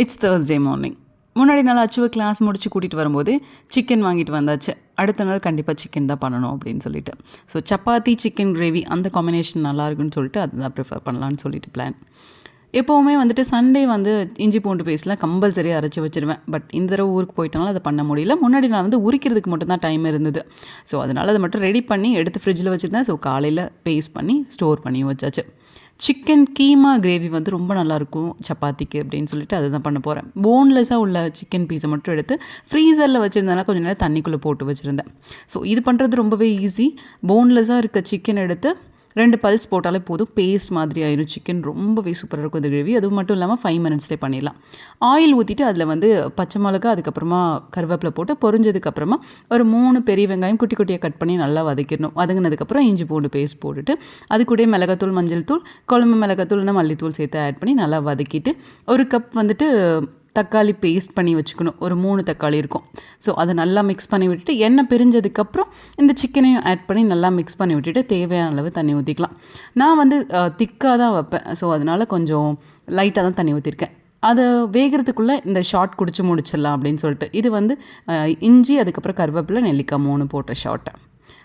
It's Thursday morning. முன்னாடி நாள் அச்சுவை class முடிச்சு கூட்டிகிட்டு வரும்போது சிக்கன் வாங்கிட்டு வந்தாச்சு. அடுத்த நாள் கண்டிப்பாக சிக்கன் தான் பண்ணணும் அப்படின்னு சொல்லிட்டு. ஸோ சப்பாத்தி சிக்கன் கிரேவி அந்த காம்பினேஷன் நல்லாயிருக்குன்னு சொல்லிட்டு அதுதான் ப்ரிஃபர் பண்ணலான்னு சொல்லிட்டு பிளான். எப்போவுமே வந்துட்டு சண்டே வந்து இஞ்சி பூண்டு பேஸ்ட்லாம் கம்பல்சரியாக அரைச்சி வச்சுருவேன். பட் இந்த தடவை ஊருக்கு போயிட்டனால அதை பண்ண முடியல. முன்னாடி நான் வந்து உரிக்கிறதுக்கு மட்டும்தான் டைம் இருந்தது. ஸோ அதனால் அதை மட்டும் ரெடி பண்ணி எடுத்து ஃப்ரிட்ஜில் வச்சுருந்தேன். ஸோ காலையில் பேஸ்ட் பண்ணி ஸ்டோர் பண்ணி வச்சாச்சு. சிக்கன் கீமா கிரேவி வந்து ரொம்ப நல்லாயிருக்கும் சப்பாத்திக்கு அப்படின்னு சொல்லிட்டு அதை தான் பண்ண போகிறேன். போன்லெஸ்ஸாக உள்ள சிக்கன் பீஸை மட்டும் எடுத்து ஃப்ரீசரில் வச்சுருந்தேன்னா கொஞ்சம் நேரம் தண்ணிக்குள்ளே போட்டு வச்சுருந்தேன். ஸோ இது பண்ணுறது ரொம்பவே ஈஸி. போன்லெஸ்ஸாக இருக்க சிக்கன் எடுத்து 2 பல்ஸ் போட்டாலே போதும், பேஸ்ட் மாதிரி ஆயிரும். சிக்கன் ரொம்பவே சூப்பராக இருக்கும் இந்த கிரேவி. அதுவும் மட்டும் இல்லாமல் 5 மினிட்ஸ்லேயே பண்ணிடலாம். ஆயில் ஊற்றிட்டு அதில் வந்து பச்சை மிளகா, அதுக்கப்புறமா கருவேப்பிலை போட்டு பொரிஞ்சதுக்கப்புறமா ஒரு 3 பெரிய வெங்காயம் குட்டி குட்டியாக கட் பண்ணி நல்லா வதக்கிடணும். வதங்கினதுக்கப்புறம் இஞ்சி பூண்டு பேஸ்ட் போட்டுட்டு அது கூட மிளகாத்தூள், மஞ்சள் தூள், குழம்பு மிளகாத்தூள், மல்லித்தூள் சேர்த்து ஆட் பண்ணி நல்லா வதக்கிட்டு 1 கப் வந்துட்டு தக்காளி பேஸ்ட் பண்ணி வச்சுக்கணும். ஒரு 3 தக்காளி இருக்கும். ஸோ அதை நல்லா மிக்ஸ் பண்ணி விட்டுட்டு எண்ணெய் பிரிஞ்சதுக்கப்புறம் இந்த சிக்கனையும் ஆட் பண்ணி நல்லா மிக்ஸ் பண்ணி விட்டுட்டு தேவையான அளவு தண்ணி ஊற்றிக்கலாம். நான் வந்து திக்காக தான் வைப்பேன். ஸோ அதனால் கொஞ்சம் லைட்டாக தான் தண்ணி ஊற்றிருக்கேன். அதை வேகிறதுக்குள்ளே இந்த ஷார்ட் குடிச்சு முடிச்சிடலாம் அப்படின்னு சொல்லிட்டு. இது வந்து இஞ்சி, அதுக்கப்புறம் கருவேப்பிலை, நெல்லிக்காய் 3 போட்ட ஷார்ட்டை.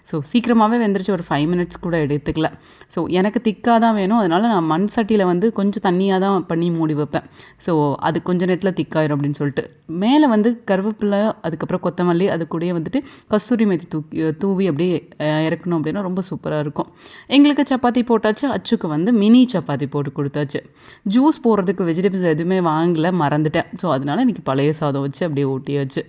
ஸோ சீக்கிரமாகவே வெந்துருச்சு. ஒரு 5 மினிட்ஸ் கூட எடுத்துக்கல. ஸோ எனக்கு திக்காக தான் வேணும். அதனால் நான் மண் சட்டியில் வந்து கொஞ்சம் தண்ணியாக தான் பண்ணி மூடி வைப்பேன். ஸோ அது கொஞ்சம் நேரத்தில் திக்காயிரும் அப்படின்னு சொல்லிட்டு. மேலே வந்து கருவேப்பிலை, அதுக்கப்புறம் கொத்தமல்லி, அது கூடயே வந்துட்டு கஸ்தூரி மேத்தி தூவி அப்படியே இறக்கணும் அப்படின்னா ரொம்ப சூப்பராக இருக்கும். எங்களுக்கு சப்பாத்தி போட்டாச்சு. அச்சுக்கு வந்து மினி சப்பாத்தி போட்டு கொடுத்தாச்சு. ஜூஸ் போடுறதுக்கு வெஜிடபிள்ஸ் எதுவுமே வாங்கலை, மறந்துட்டேன். ஸோ அதனால் இன்றைக்கி பழைய சாதம் வச்சு அப்படியே ஊட்டியாச்சு.